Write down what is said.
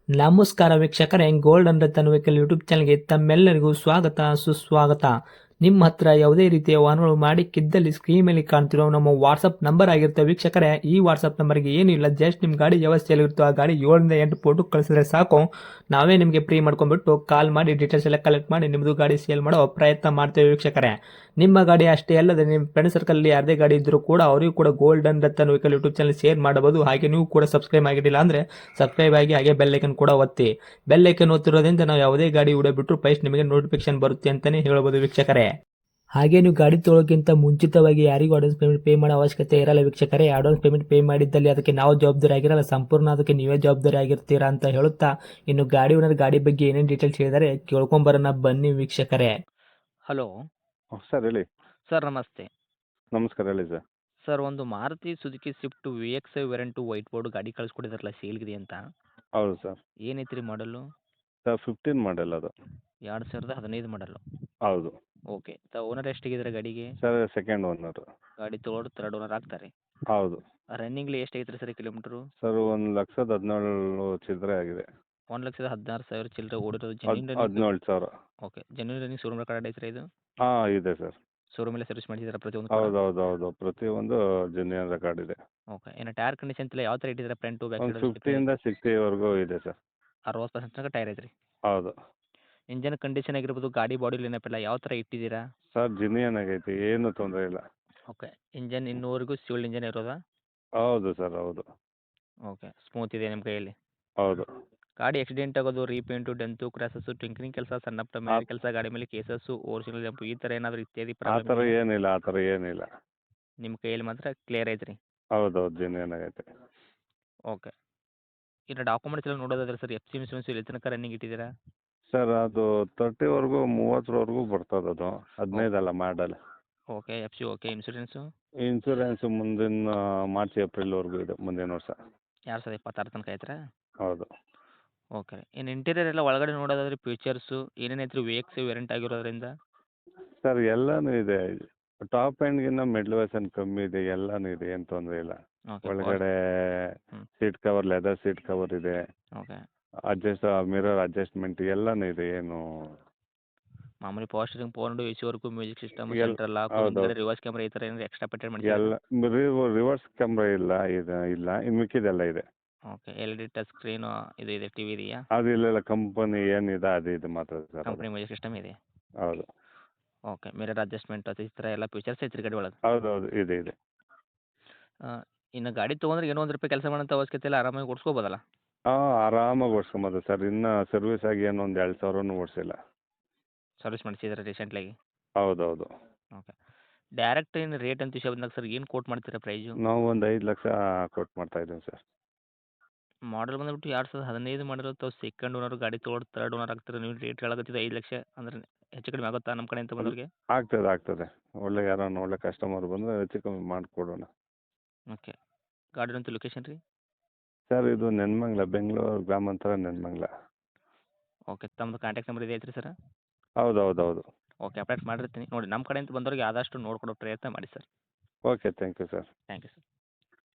ನಮಸ್ಕಾರ ವೀಕ್ಷಕರೇ, golden Ratan vehicle YouTube ಚಾನಲ್ಗೆ ತಮ್ಮೆಲ್ಲರಿಗೂ ಸ್ವಾಗತ ಸುಸ್ವಾಗತ. ನಿಮ್ಮ ಹತ್ರ ಯಾವುದೇ ರೀತಿಯ ವಾಹನಗಳು ಮಾಡಿಕ್ಕಿದ್ದಲ್ಲಿ ಸ್ಕ್ರೀನ್ ಮೇಲೆ ಕಾಣ್ತಿರೋ ನಮ್ಮ ವಾಟ್ಸಪ್ ನಂಬರ್ ಆಗಿರುತ್ತೆ ವೀಕ್ಷಕರೇ. ಈ ವಾಟ್ಸಪ್ ನಂಬರ್ಗೆ ಏನಿಲ್ಲ, ಜಸ್ಟ್ ನಿಮ್ಮ ಗಾಡಿ ವ್ಯವಸ್ಥೆಯಲ್ಲಿರುತ್ತೋ ಆ ಗಾಡಿ 7 ರಿಂದ 8 ಫೋಟೋ ಕಳಿಸಿದ್ರೆ ಸಾಕು, ನಾವೇ ನಿಮಗೆ ಫ್ರೀ ಮಾಡ್ಕೊಂಡ್ಬಿಟ್ಟು ಕಾಲ್ ಮಾಡಿ ಡೀಟೇಲ್ಸ್ ಎಲ್ಲ ಕಲೆಕ್ಟ್ ಮಾಡಿ ನಿಮ್ಮದು ಗಾಡಿ ಸೇಲ್ ಮಾಡೋ ಪ್ರಯತ್ನ ಮಾಡ್ತೇವೆ ವೀಕ್ಷಕರೇ. ನಿಮ್ಮ ಗಾಡಿ ಅಷ್ಟೇ ಅಲ್ಲದೆ ನಿಮ್ಮ ಫ್ರೆಂಡ್ ಸರ್ಕಲ್ ಯಾರದೇ ಗಾಡಿ ಇದ್ದರೂ ಕೂಡ ಅವರಿಗೂ ಕೂಡ golden Ratan vehicle YouTube channel share ಮಾಡಬಹುದು. ಹಾಗೆ ನೀವು ಕೂಡ ಸಬ್ಸ್ಕ್ರೈಬ್ ಆಗಿರಲಿಲ್ಲ ಅಂದರೆ ಸಬ್ಸ್ಕ್ರೈಬ್ ಆಗಿ ಹಾಗೆ ಬೆಲ್ ಐಕನ್ ಕೂಡ ಒತ್ತಿ. ಬೆಲ್ ಐಕನ್ ಒತ್ತಿರೋದ್ರಿಂದ ನಾವು ಯಾವುದೇ ಗಾಡಿ ವಿಡಿಯೋ ಬಿಟ್ಟರು ಫಸ್ಟ್ ನಿಮಗೆ ನೋಟಿಫಿಕೇಶನ್ ಬರುತ್ತೆ ಅಂತಾನೆ ಹೇಳ್ಬೋದು ವೀಕ್ಷಕರೇ. ಹಾಗೆ ನೀವು ಗಾಡಿ ತೊಳೋಕ್ಕಿಂತ ಮುಂಚಿತವಾಗಿ ಯಾರಿಗೂ ಅಡ್ವಾನ್ಸ್ ಪೇಮೆಂಟ್ ಪೇ ಮಾಡೋ ಅವಶ್ಯಕತೆ ಇರಲ್ಲ ವೀಕ್ಷಕರೇ. ಅಡ್ವಾನ್ಸ್ ಪೇಮೆಂಟ್ ಪೇ ಮಾಡಿದ್ದಲ್ಲಿ ಅದಕ್ಕೆ ನಾವು ಜವಾಬ್ದಾರಿ ಆಗಿರಲ್ಲ, ಸಂಪೂರ್ಣ ಅದಕ್ಕೆ ನೀವೇ ಜವಾಬ್ದಾರಿ ಆಗಿರ್ತೀರಾ ಅಂತ ಹೇಳುತ್ತಾ, ಇನ್ನು ಗಾಡಿ ಓನರ್ ಗಾಡಿ ಬಗ್ಗೆ ಏನೇನು ಡೀಟೇಲ್ಸ್ ಹೇಳಿದರೆ ಕೇಳ್ಕೊಂಬರೋಣ ಬನ್ನಿ ವೀಕ್ಷಕರೇ. ಹಲೋ ಸರ್ ಹೇಳಿ. ಸರ್, ನಮಸ್ತೆ. ನಮಸ್ಕಾರ ಹೇಳಿ ಸರ್. ಸರ್, ಒಂದು Maruti Suzuki Swift V X variant white board ಗಾಡಿ ಕಳಿಸ್ಕೊಟ್ಟಿದ್ರಲ್ಲ ಸೇಲ್ಗಿದೆ ಅಂತ. ಹೌದು ಸರ್. ಏನೈತ್ರಿ ಮಾಡಲು? ಸರ್ 15 ಮಾಡೆಲ್ ಅದು. 2015 ಮಾಡಲು. ಹೌದು ಓಕೆ. ಓನರ್ ಎಷ್ಟಾಗಿದ್ದಾರೆ ಗಾಡಿಗೆ? Sir, second owner. ಗಾಡಿ ತೊಗೊಳೋರು ಥರ್ಡ್ ಓನರ್ ಆಗ್ತಾರೆ. ಹೌದು ರನ್ನಿಂಗ್ಲಿ ಎಷ್ಟಾಗೈತ್ರಿ ಸರ್ ಕಿಲೋಮೀಟ್ರು? ಸರ್, 1,17,000 ಚಿಲ್ಲರೆ ಆಗಿದೆ. 1,16,000 ಚಿಲ್ಲರೆ ಓಡಿರೋದು. Genuine running? 17,000. Okay. Genuine running showroom record ಐತ್ರಿ ಇದು? ಹಾಂ ಇದೆ ಸರ್. ಶೋರೂಮಲ್ಲೇ ಸರ್ವಿಸ್ ಮಾಡಿಸಿದ್ರೆ ಪ್ರತಿಯೊಂದು? ಹೌದು ಹೌದು ಹೌದು, ಪ್ರತಿಯೊಂದು ಜೆನ್ಯೂನ್ ರೆಕಾರ್ಡ್ ಇದೆ. ಓಕೆ. ಏನು ಟೈರ್ ಕಂಡೀಷನ್ ಎಲ್ಲ ಯಾವ ಥರ ಇಟ್ಟಿದ್ದಾರೆ? ಫ್ರಂಟು ಬ್ಯಾಕ್ ಒಂದು ಸೈಡ್ 50 ಇಂದ 60ವರೆಗೂ ಇದೆ ಸರ್. 60% ತನಕ ಟೈರ್ ಐತ್ರಿ. ಹೌದು ಇಂಜನ್ ಕಂಡೀಷನ್ ಆಗಿರ್ಬೋದು, ಗಾಡಿ ಬಾಡಿ ಲೈನಪ್ಪೆಲ್ಲ ಯಾವ ಥರ ಇಟ್ಟಿದ್ದೀರಾ? ಸರ್, ಜೆನ್ಯೂನ್ ಆಗೈತಿ, ಏನು ತೊಂದರೆ ಇಲ್ಲ. ಓಕೆ. ಇಂಜನ್ ಇನ್ನೂವರೆಗೂ ಸಿವಿಲ್ ಇಂಜನ್ ಇರೋದಾ? ಹೌದು ಸರ್, ಹೌದು. ಓಕೆ. ಸ್ಮೂತ್ ಇದೆ ನಿಮ್ಮ ಕೈಯಲ್ಲಿ? ಹೌದು. ಗಾಡಿ ಆಕ್ಸಿಡೆಂಟ್ ಆಗೋದು, ರೀಪೇಂಟು, ಡೆಂತು, ಕ್ರ್ಯಾಸಸ್ಸು, ಟಿಂಕರಿಂಗ್ ಕೆಲಸ, ಸಣ್ಣ ಪುಟ್ಟ ಮ್ಯಾಲೆ ಕೆಲಸ, ಗಾಡಿ ಮೇಲೆ ಕೇಸಸ್ಸು, ಓರಿಜಿನಲ್ ಜಂಪು, ಈ ಥರ ಏನಾದರೂ ಇತ್ಯಾದಿ ಆ ಥರ ಪ್ರಾಬ್ಲಮ್ ಏನಿಲ್ಲ, ಆ ಥರ ಏನಿಲ್ಲ. ನಿಮ್ಮ ಕೈಯಲ್ಲಿ ಮಾತ್ರ ಕ್ಲಿಯರ್ ಐತ್ರಿ? ಹೌದು ಹೌದು, ಜೆನ್ಯೂನ್ ಆಗೈತೆ. ಓಕೆ. ಇನ್ನು ಡಾಕ್ಯುಮೆಂಟ್ಸ್ ಎಲ್ಲ ನೋಡೋದಾದ್ರೆ ಸರ್, ಎಫ್ ಸಿ ಇನ್ಸೂರೆನ್ಸ್ ಎಲ್ಲಿ ತನಕ ರನ್ನಿಂಗ್ ಇಟ್ಟಿದ್ದೀರಾ? ಸರ್, ಅದು 30ವರೆಗೂ 30ವರೆಗೂ ಬರ್ತದೆ. ಅದು 15 ಅಲ್ಲ model. Okay. F C okay. Insurance insurance ಮುಂದಿನ ಮಾರ್ಚ್ ಏಪ್ರಿಲ್ವರೆಗೂ ಇದೆ, ಮುಂದಿನ ವರ್ಷ. 2026 ತನಕ ಐತ್ರಾ? ಹೌದು. ಓಕೆ. ಇನ್ನು ಇಂಟೀರಿಯರ್ ಎಲ್ಲ ಒಳಗಡೆ ನೋಡೋದಾದ್ರೆ ಫೀಚರ್ಸು ಏನೇನೈತ್ರಿ ವಿ ಎಕ್ಸ್ ವೇರಿಯಂಟ್ ಆಗಿರೋದ್ರಿಂದ? ಸರ್, ಎಲ್ಲನೂ ಇದೆ. ಟಾಪ್ ಎಂಡ್ಗಿನ್ನ ಮಿಡ್ಲ್ ವರ್ಷನ್ ಕಮ್ಮಿ ಇದೆ, ಎಲ್ಲನೂ ಇದೆ, ಏನು ತೊಂದರೆ ಇಲ್ಲ. ಓಕೆ. ಒಳಗಡೆ ಹ್ಞೂ. Seat cover, leather seat cover ಇದೆ. ಓಕೆ. ಮಿರರ್ ಅಡ್ಜಸ್ಟ್ಮೆಂಟ್ ಎಲ್ಲನೂ ಇದೆ, ಏನು ಮಾಮೂಲಿ power steering, four window, A C work, music system, L central lock, ಹೌದು ಹಿಂದ್ಗಡೆ ಹೌದು. ರಿವರ್ಸ್ ಕ್ಯಾಮ್ರಾ ಈ ಥರ ಏನಾದ್ರು ಎಕ್ಸ್ಟ್ರಾ ಪೇಟೆಂಟ್ ಮಾಡಿದ್ದೀರಾ? ಎಲ್ಲ ರಿವರ್ಸ್ ಕ್ಯಾಮ್ರಾ ಇಲ್ಲ, ಇಲ್ಲ, ಇನ್ನು ಮಿಕ್ಕಿದೆಲ್ಲ ಇದೆ. Okay. L E D touch screen ಇದು ಇದೆ, ಟಿ ವಿ ಇದೆಯಾ? ಅದು ಇಲ್ಲ, ಕಂಪನಿ ಏನಿದೆ ಅದು ಇದು ಮಾತ್ರ ಸರ್ ಅದು. ಕಂಪ್ನಿ ಮ್ಯೂಸಿಕ್ ಸಿಸ್ಟಮ್ ಇದೆ? ಹೌದು ಓಕೆ. ಮಿರರ್ ಅಡ್ಜಸ್ಟ್ಮೆಂಟ್ ಅದು ಈ ಥರ ಎಲ್ಲ ಫೀಚರ್ಸ್ ಐತ್ರಿ ಗಾಡಿ ಒಳಗೆ? ಹೌದು ಹೌದು, ಇದೆ ಇದೆ. ಇನ್ನು ಗಾಡಿ ತೊಗೊಂಡ್ರೆ ಏನೋ ಒಂದು ರೂಪಾಯಿ ಕೆಲಸ ಮಾಡೋಂಥ ಅವಶ್ಯಕತೆ ಇಲ್ಲ, ಆರಾಮಾಗಿ ಓಡಿಸ್ಕೋಬೋದಲ್ಲ? ಹಾಂ, ಆರಾಮಾಗಿ ಓಡಿಸ್ಕೊಂಬೋದು ಸರ್. ಇನ್ನು ಸರ್ವಿಸ್ ಆಗಿ ಏನು ಒಂದು 2,000 ಓಡಿಸಿಲ್ಲ. ಸರ್ವಿಸ್ ಮಾಡಿಸಿದ್ರೆ ರೀಸೆಂಟ್ಲಾಗಿ? ಹೌದು ಹೌದು. ಓಕೆ. ಡೈರೆಕ್ಟ್ ಏನು ರೇಟ್ ಅಂತ ವಿಷಯ ಬಂದಾಗ ಸರ್, ಏನು ಕೋಟ್ ಮಾಡ್ತೀರಾ ಪ್ರೈಸು? ನಾವು ಒಂದು 5 ಲಕ್ಷ ಕೊಟ್ಟು ಮಾಡ್ತಾ ಇದ್ದೀವಿ ಸರ್. ಮಾಡಲ್ ಬಂದ್ಬಿಟ್ಟು 2015 ಮಾಡಿರೋ ತಾವು ಸೆಕೆಂಡ್ ಓನರ್, ಗಾಡಿ ತೊಗೊಂಡು ಥರ್ಡ್ ಓನರ್ ಆಗ್ತಾರೆ, ನೀವು ರೇಟ್ ಹೇಳಕತ್ತಿದ್ದು 5 ಲಕ್ಷ ಅಂದ್ರೆ ಹೆಚ್ಚು ಕಡಿಮೆ ಆಗುತ್ತಾ ನಮ್ಮ ಕಡೆಯಿಂದ ಬಂದವ್ರಿಗೆ? ಆಗ್ತದೆ ಆಗ್ತದೆ, ಒಳ್ಳೆ ಯಾರನ್ನ ಒಳ್ಳೆ ಕಸ್ಟಮರ್ ಬಂದರೆ ಹೆಚ್ಚು ಕಮ್ಮಿ ಮಾಡಿಕೊಡೋಣ. ಓಕೆ. ಗಾಡಿನಂತೂ ಲೊಕೇಶನ್ ರೀ? ಸರ್, ಇದು ನೆನ್ಮಂಗ್ಲ, ಬೆಂಗಳೂರು ಗ್ರಾಮಾಂತರ ನೆನ್ಮಂಗ್ಲ. ಓಕೆ. ತಮ್ಮದು ಕಾಂಟ್ಯಾಕ್ಟ್ ನಂಬರ್ ಇದೆ ಐತ್ರಿ ಸರ್? ಹೌದು ಹೌದು ಹೌದು. ಓಕೆ. ಅಪ್ಡೇಟ್ ಮಾಡಿರ್ತೀನಿ ನೋಡಿ, ನಮ್ಮ ಕಡೆಯಿಂದ ಬಂದವ್ರಿಗೆ ಆದಷ್ಟು ನೋಡ್ಕೊಡೋ ಪ್ರಯತ್ನ ಮಾಡಿ sir. Okay, thank you sir. Thank you sir.